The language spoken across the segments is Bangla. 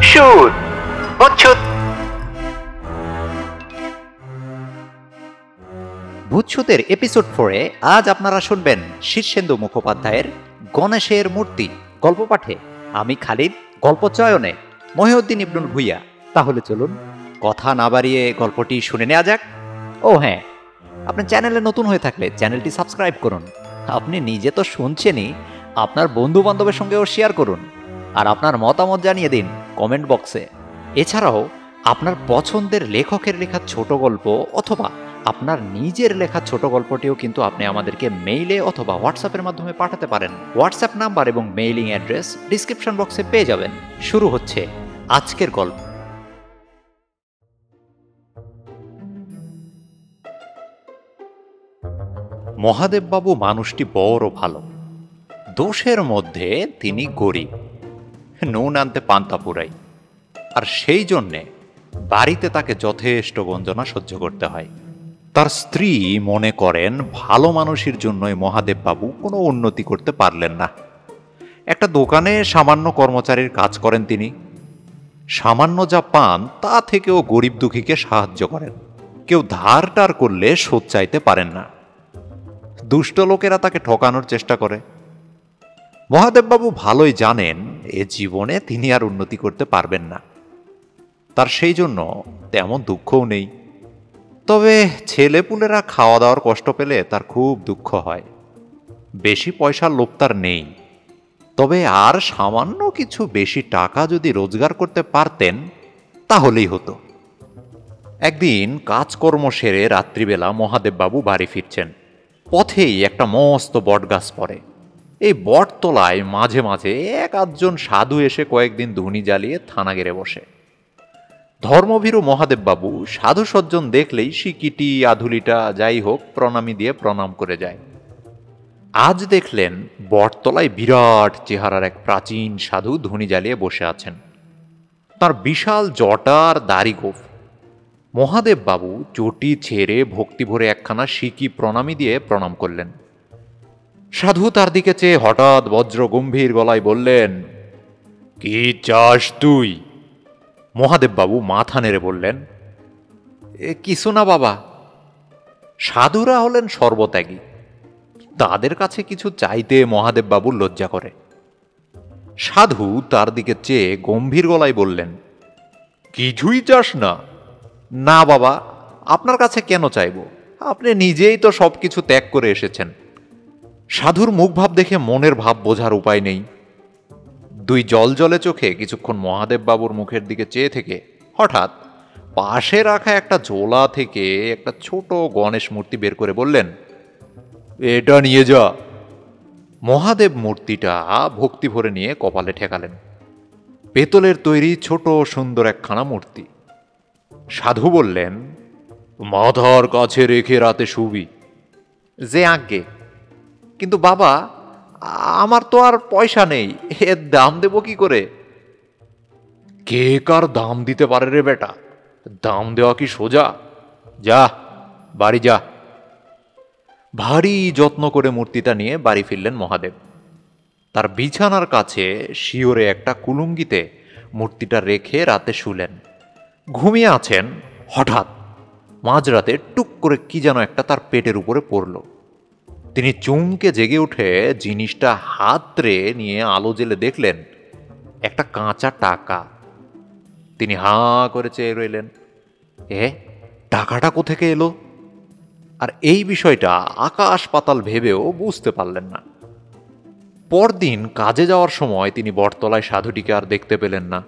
শুট বুঝছুত। ভূতছুতের এপিসোড 4-এ আজ আপনারা শুনবেন শীর্ষেন্দু মুখোপাধ্যায়ের গণেশের মূর্তি গল্প পাঠে আমি খালিদ, গল্প চয়নে মহিউদ্দিন ইবনুল ভুইয়া। তাহলে চলুন কথা না বাড়িয়ে গল্পটি শুনে নেওয়া যাক। ও হ্যাঁ, আপনি চ্যানেলে নতুন হয়ে থাকলে চ্যানেলটি সাবস্ক্রাইব করুন। আপনি নিজে তো শুনছেনই, আপনার বন্ধু বান্ধবের সঙ্গেও শেয়ার করুন আর আপনার মতামত জানিয়ে দিন কমেন্ট বক্সে। এছাড়াও আপনার পছন্দের লেখকের লেখা ছোট গল্প অথবা আপনার নিজের লেখা ছোট গল্পটিও কিন্তু আপনি আমাদেরকে মেইলে অথবা হোয়াটসঅ্যাপের মাধ্যমে পাঠাতে পারেন। হোয়াটসঅ্যাপ নাম্বার এবং মেইলিং অ্যাড্রেস ডিসক্রিপশন বক্সে পেয়ে যাবেন। শুরু হচ্ছে আজকের গল্প। মহাদেববাবু মানুষটি বড় ভালো। দোষের মধ্যে তিনি গরিব, নুন আনতে পান্তা পুরাই, আর সেই জন্যে বাড়িতে তাকে যথেষ্ট গঞ্জনা সহ্য করতে হয়। তার স্ত্রী মনে করেন ভালো মানুষের জন্যই মহাদেববাবু কোনো উন্নতি করতে পারলেন না। একটা দোকানে সামান্য কর্মচারীর কাজ করেন তিনি। সামান্য যা পান তা থেকেও গরিব দুঃখীকে সাহায্য করেন। কেউ ধার টার করলে শোধ চাইতে পারেন না। দুষ্ট লোকেরা তাকে ঠকানোর চেষ্টা করে। মহাদেববাবু ভালোই জানেন এ জীবনে তিনি আর উন্নতি করতে পারবেন না। তার সেই জন্য তেমন দুঃখও নেই। তবে ছেলেপুলেরা খাওয়া দাওয়ার কষ্ট পেলে তার খুব দুঃখ হয়। বেশি পয়সার লোভ তার নেই, তবে আর সামান্য কিছু বেশি টাকা যদি রোজগার করতে পারতেন তাহলেই হতো। একদিন কাজকর্ম সেরে রাত্রিবেলা মহাদেববাবু বাড়ি ফিরছেন। পথেই একটা মস্ত বটগাছ পড়ে। এই বটতলায় মাঝে মাঝে এক আধজন সাধু এসে কয়েকদিন ধুনি জ্বালিয়ে থানা গেড়ে বসে। ধর্মভীরু মহাদেববাবু সাধু সজ্জন দেখলেই সিকিটি আধুলিটা যাই হোক প্রণামী দিয়ে প্রণাম করে যায়। আজ দেখলেন বটতলায় বিরাট চেহারার এক প্রাচীন সাধু ধুনি জ্বালিয়ে বসে আছেন। তার বিশাল জটার দাড়ি গোঁফ। মহাদেববাবু চটি ছেড়ে ভক্তি ভরে একখানা সিকি প্রণামী দিয়ে প্রণাম করলেন। সাধু তার দিকে চেয়ে হঠাৎ বজ্র গম্ভীর গলায় বললেন, কি চাস তুই? মহাদেববাবু মাথা নেড়ে বললেন, কিছু না বাবা। সাধুরা হলেন সর্বত্যাগী, তাদের কাছে কিছু চাইতে মহাদেববাবুর লজ্জা করে। সাধু তার দিকে চেয়ে গম্ভীর গলায় বললেন, কিছুই চাস না? না বাবা, আপনার কাছে কেন চাইব? আপনি নিজেই তো সবকিছু ত্যাগ করে এসেছেন। সাধুর মুখ ভাব দেখে মনের ভাব বোঝার উপায় নেই। দুই জলজলে চোখে কিছুক্ষণ মহাদেববাবুর মুখের দিকে চেয়ে থেকে হঠাৎ পাশে রাখা একটা ঝোলা থেকে একটা ছোট গণেশ মূর্তি বের করে বললেন, এটা নিয়ে যা। মহাদেব মূর্তিটা ভক্তি ভরে নিয়ে কপালে ঠেকালেন। পেতলের তৈরি ছোট সুন্দর একখানা মূর্তি। সাধু বললেন, মাথার কাছে রেখে রাতে শুবি। যে আজ্ঞে। কিন্তু বাবা, আমার তো আর পয়সা নেই, এর দাম দেব কি করে? কে কার দাম দিতে পারে রে বেটা? দাম দেওয়া কি সোজা? যা, বাড়ি যা। ভারী যত্ন করে মূর্তিটা নিয়ে বাড়ি ফিরলেন মহাদেব। তার বিছানার কাছে শিওরে একটা কুলুঙ্গিতে মূর্তিটা রেখে রাতে শুলেন। ঘুমিয়ে আছেন, হঠাৎ মাঝরাতে টুক করে কি যেন একটা তার পেটের উপরে পড়ল। তিনি চমকে জেগে উঠে জিনিসটা হাতড়ে নিয়ে আলো জেলে দেখলেন একটা কাঁচা টাকা। তিনি হাঁ করে চেয়ে রইলেন, টাকাটা কোথেকে এলো? আর এই বিষয়টা আকাশ পাতাল ভেবেও বুঝতে পারলেন না। পরদিন কাজে যাওয়ার সময় তিনি বটতলায় সাধুটিকে আর দেখতে পেলেন না।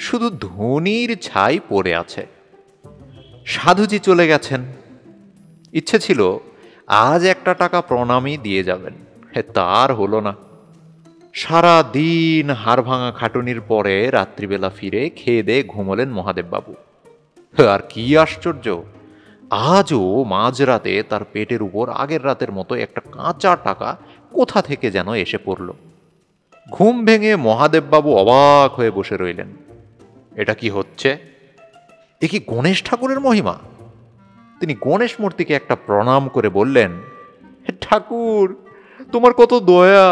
শুধু ধনির ছাই পড়ে আছে। সাধুজি চলে গেছেন। ইচ্ছে ছিল আজ একটা টাকা প্রণামী দিয়ে যাবেন, তার হলো না। সারা দিন হাড় ভাঙা খাটুনির পরে রাত্রিবেলা ফিরে খেয়ে দিয়ে ঘুমলেন মহাদেববাবু। আর কি আশ্চর্য, আজও মাঝরাতে তার পেটের উপর আগের রাতের মতো একটা কাঁচা টাকা কোথা থেকে যেন এসে পড়ল। ঘুম ভেঙে মহাদেববাবু অবাক হয়ে বসে রইলেন। এটা কি হচ্ছে? এ কি গণেশ ঠাকুরের মহিমা? তিনি গণেশ মূর্তিকে একটা প্রণাম করে বললেন, ঠাকুর, তোমার কত দয়া।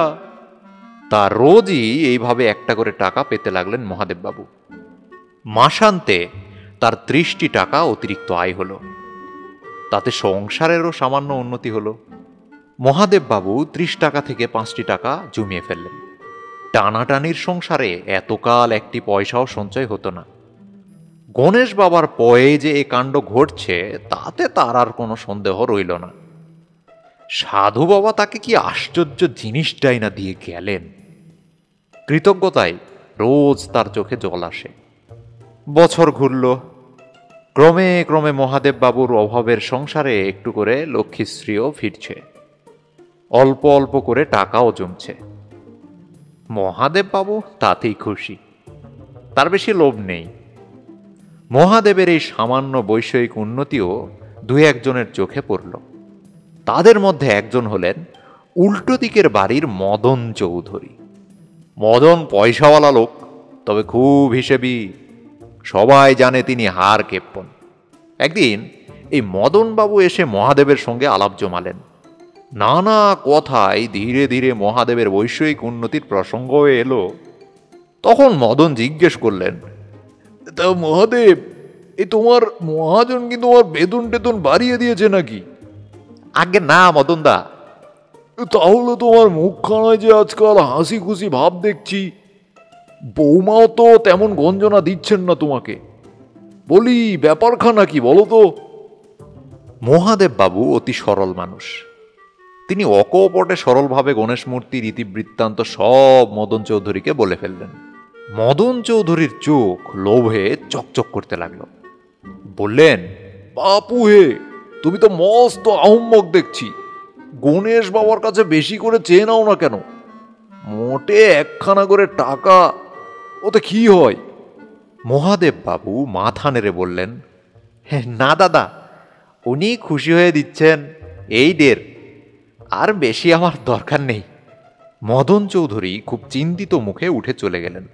তা রোজই এইভাবে একটা করে টাকা পেতে লাগলেন মহাদেববাবু। মাসান্তে তার 30টি টাকা অতিরিক্ত আয় হলো। তাতে সংসারেরও সামান্য উন্নতি হলো। মহাদেব বাবু 30 টাকা থেকে 5টি টাকা জমিয়ে ফেললেন। টানাটানির সংসারে এতকাল একটি পয়সাও সঞ্চয় হতো না। গণেশ বাবার পয়ে যে এ কাণ্ড ঘটছে তাতে তার আর কোনো সন্দেহ রইল না। সাধু বাবা তাকে কি আশ্চর্য জিনিসটাই না দিয়ে গেলেন। কৃতজ্ঞতায় রোজ তার চোখে জল আসে। বছর ঘুরল। ক্রমে ক্রমে মহাদেব বাবুর অভাবের সংসারে একটু করে লক্ষ্মীশ্রীও ফিরছে। অল্প অল্প করে টাকাও জমছে। মহাদেব বাবু তাতেই খুশি, তার বেশি লোভ নেই। মহাদেবের এই সামান্য বৈষয়িক উন্নতিও দু একজনের চোখে পড়ল। তাদের মধ্যে একজন হলেন উল্টো দিকের বাড়ির মদন চৌধুরী। মদন পয়সাওয়ালা লোক, তবে খুব হিসেবি। সবাই জানে তিনি হার কেপ্পন। একদিন এই মদনবাবু এসে মহাদেবের সঙ্গে আলাপ জমালেন। নানা কথায় ধীরে ধীরে মহাদেবের বৈষয়িক উন্নতির প্রসঙ্গ এলো। তখন মদন জিজ্ঞেস করলেন, তা মহাদেব, এ তোমার মহাজন কি তোমার বেতন টেতন বাড়িয়ে দিয়েছে নাকি? আগে না মদনদা। তাহলে তোমার মুখখানায় যে আজকাল হাসি খুশি ভাব দেখছি। বৌমাও তো তেমন গঞ্জনা দিচ্ছেন না তোমাকে। বলি ব্যাপারখানা কি বলো তো? মহাদেব বাবু অতি সরল মানুষ। তিনি অকপটে সরলভাবে গণেশ মূর্তির ইতিবৃত্তান্ত সব মদন চৌধুরীকে বলে ফেললেন। মদন চৌধুরীর চোখ লোভে চকচক করতে লাগলো। বললেন, বাপু হে, তুমি তো মস্ত আহম্মক দেখছি। গণেশ বাবার কাছে বেশি করে চেয়ে নাও না কেন? মোটে একখানা করে টাকা, ওতে কি হয়? মহাদেব বাবু মাথা নেড়ে বললেন, না দাদা, উনি খুশি হয়ে দিচ্ছেন, এই 1.5, আর বেশি আমার দরকার নেই। মদন চৌধুরী খুব চিন্তিত মুখে উঠে চলে গেলেন।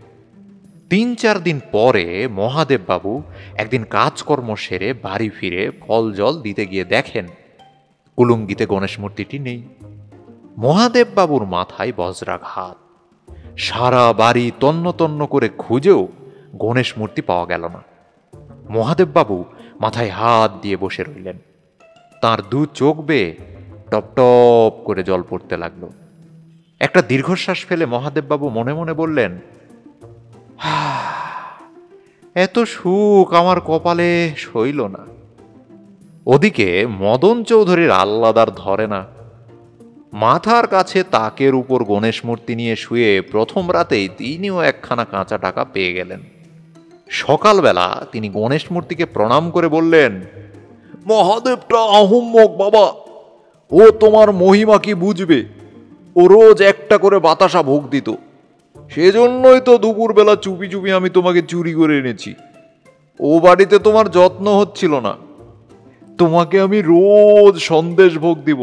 3-4 দিন পরে মহাদেব বাবু একদিন কাজকর্ম সেরে বাড়ি ফিরে ফল জল দিতে গিয়ে দেখেন কুলুঙ্গিতে গণেশ মূর্তিটি নেই। মহাদেব বাবুর মাথায় বজ্রাঘাত। সারা বাড়ি তন্ন তন্ন করে খুঁজেও গণেশ মূর্তি পাওয়া গেল না। মহাদেব বাবু মাথায় হাত দিয়ে বসে রইলেন। তার 2 চোখ বেয়ে টপ টপ করে জল পড়তে লাগলো। একটা দীর্ঘশ্বাস ফেলে মহাদেব বাবু মনে মনে বললেন, এত সুখ আমার কপালে সইল না। ওদিকে মদন চৌধুরীর আহ্লাদার ধরে না। মাথার কাছে তাকের উপর গণেশ মূর্তি নিয়ে শুয়ে প্রথম রাতেই তিনিও একখানা কাঁচা টাকা পেয়ে গেলেন। সকালবেলা তিনি গণেশ মূর্তিকে প্রণাম করে বললেন, মহাদেবটা আহম্মক বাবা, ও তোমার মহিমা কি বুঝবে? ও রোজ একটা করে বাতাসা ভোগ দিত। সেজন্যই তো দুপুরবেলা চুপি চুপি আমি তোমাকে চুরি করে এনেছি। ও বাড়িতে তোমার যত্ন হচ্ছিল না। তোমাকে আমি রোজ সন্দেশ ভোগ দিব।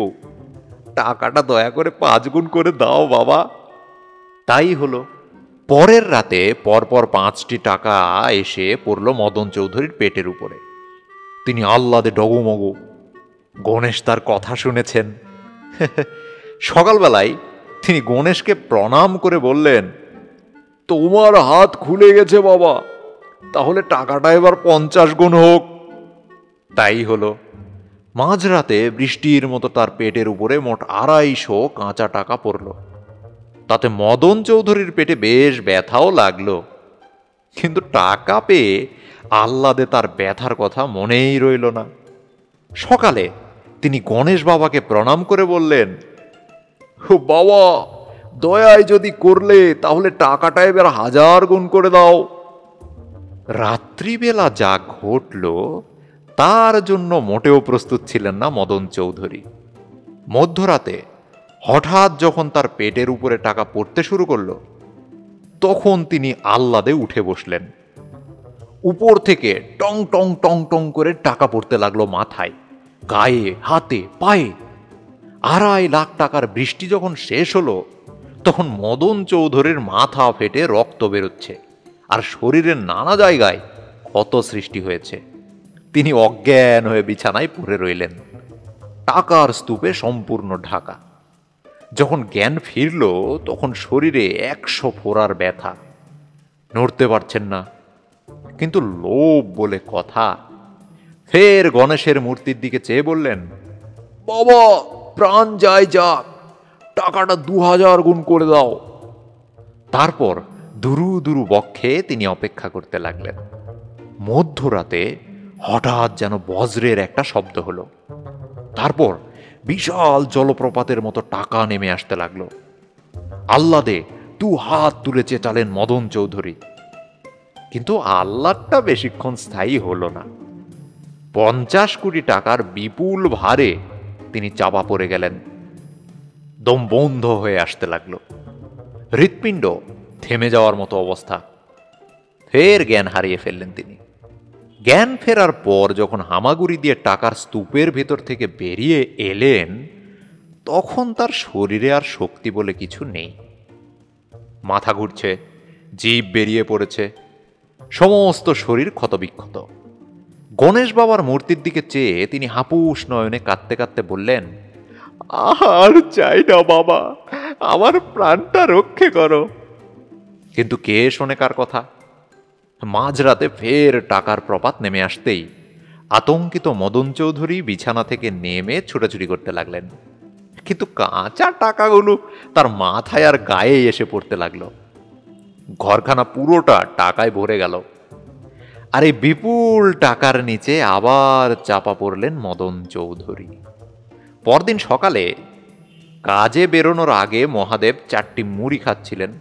টাকাটা দয়া করে 5 গুণ করে দাও বাবা। তাই হলো। পরের রাতে পরপর 5টি টাকা এসে পড়ল মদন চৌধুরীর পেটের উপরে। তিনি আহ্লাদে ডগমগো। গণেশ তার কথা শুনেছেন। সকালবেলায় তিনি গণেশকে প্রণাম করে বললেন, তোমার হাত খুলে গেছে বাবা, তাহলে টাকাটা এবার 50 গুণ হোক। তাই হলো। মাঝরাতে বৃষ্টির মতো তার পেটের উপরে মোট 250 কাঁচা টাকা পড়ল। তাতে মদন চৌধুরীর পেটে বেশ ব্যথাও লাগলো। কিন্তু টাকা পেয়ে আহ্লাদে তার ব্যথার কথা মনেই রইল না। সকালে তিনি গণেশ বাবাকে প্রণাম করে বললেন, বাবা, দয়ায় যদি করলে তাহলে টাকাটা এবার 1000 গুণ করে দাও। রাত্রিবেলা যা ঘটল তার জন্য মোটেও প্রস্তুত ছিলেন না মদন চৌধুরী। মধ্যরাতে হঠাৎ যখন তার পেটের উপরে টাকা পড়তে শুরু করল, তখন তিনি আহ্লাদে উঠে বসলেন। উপর থেকে টং টং টং টং করে টাকা পড়তে লাগলো মাথায়, গায়ে, হাতে, পায়ে। 2.5 লাখ টাকার বৃষ্টি যখন শেষ হলো, তখন মদন চৌধুরীর মাথা ফেটে রক্ত বেরোচ্ছে, আর শরীরের নানা জায়গায় ক্ষত সৃষ্টি হয়েছে। তিনি অজ্ঞান হয়ে বিছানায় পড়ে রইলেন, টাকার স্তূপে সম্পূর্ণ ঢাকা। যখন জ্ঞান ফিরল তখন শরীরে 100 ফোঁড়ার ব্যথা। নড়তে পারছেন না, কিন্তু লোভ বলে কথা, ফের গণেশের মূর্তির দিকে চেয়ে বললেন, বাবা, প্রাণ যায় যাক, টাকাটা 2000 গুণ করে দাও। তারপর দুরু দুরু বক্ষে তিনি অপেক্ষা করতে লাগলেন। মধ্যরাতে হঠাৎ যেন বজ্রের একটা শব্দ হলো। তারপর বিশাল জলপ্রপাতের মতো টাকা নেমে আসতে লাগলো। আহ্লাদে 2 হাত তুলে চেঁচালেন মদন চৌধুরী। কিন্তু আহ্লাদটা বেশিক্ষণ স্থায়ী হলো না। 50 কোটি টাকার বিপুল ভারে তিনি চাপা পড়ে গেলেন। দম বন্ধ হয়ে আসতে লাগলো। হৃৎপিণ্ড থেমে যাওয়ার মতো অবস্থা। ফের জ্ঞান হারিয়ে ফেললেন তিনি। জ্ঞান ফেরার পর যখন হামাগুড়ি দিয়ে টাকার স্তূপের ভেতর থেকে বেরিয়ে এলেন, তখন তার শরীরে আর শক্তি বলে কিছু নেই। মাথা ঘুরছে, জিভ বেরিয়ে পড়েছে, সমস্ত শরীর ক্ষতবিক্ষত। গণেশ বাবার মূর্তির দিকে চেয়ে তিনি হাপুস নয়নে কাঁদতে কাঁদতে বললেন, আর চাই না বাবা, আমার প্রাণটা রক্ষে করো। কিন্তু কে শোনে কার কথা? মাঝরাতে ফের টাকার প্রপাত নেমে আসতেই আতঙ্কিত মদন চৌধুরী বিছানা থেকে নেমে ছুটাছুটি করতে লাগলেন। কিন্তু কাঁচা টাকাগুলো তার মাথায় আর গায়ে এসে পড়তে লাগলো। ঘরখানা পুরোটা টাকায় ভরে গেল। আর এই বিপুল টাকার নিচে আবার চাপা পড়লেন মদন চৌধুরী। পরদিন সকালে কাজে বেরোনোর আগে মহাদেব 4টি মুড়ি খাচ্ছিলেন।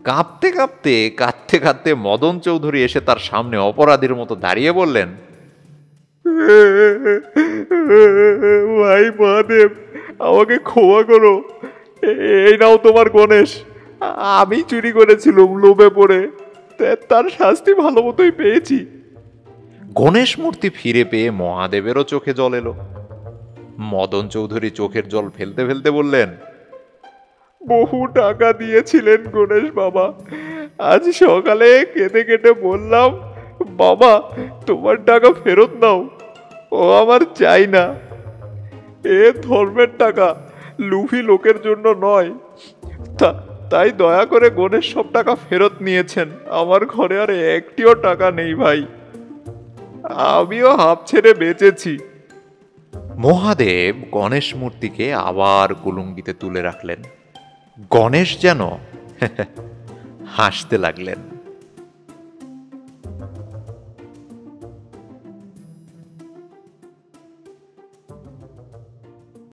কাঁপতে কাঁপতে কাঁদতে কাঁদতে মদন চৌধুরী এসে তার সামনে অপরাধীর মতো দাঁড়িয়ে বললেন, ভাই মহাদেব, আমাকে ক্ষমা করো। এই নাও তোমার গণেশ। আমি চুরি করেছিলাম লোভে পড়ে, তার শাস্তি ভালো মতোই পেয়েছি। গণেশ মূর্তি ফিরে পেয়ে মহাদেবেরও চোখে জল এলো। মদন চৌধুরী চোখের জল ফেলতে ফেলতে বললেন, বহু টাকা দিয়েছিলেন গণেশ বাবা, আজ সকালে কেঁদে কেটে বললাম, বাবা তোমার টাকা ফেরত নাও, ও আমার চাই না। এ ধর্মের টাকা, লুভি লোকের জন্য নয়। তাই দয়া করে গণেশ সব টাকা ফেরত নিয়েছেন। আমার ঘরে আর একটিও টাকা নেই ভাই, আমিও হাঁপ ছেড়ে বেঁচেছি। মহাদেব গণেশ মূর্তিকে আবার কুলুঙ্গিতে তুলে রাখলেন। গণেশ যেন হাসতে লাগলেন।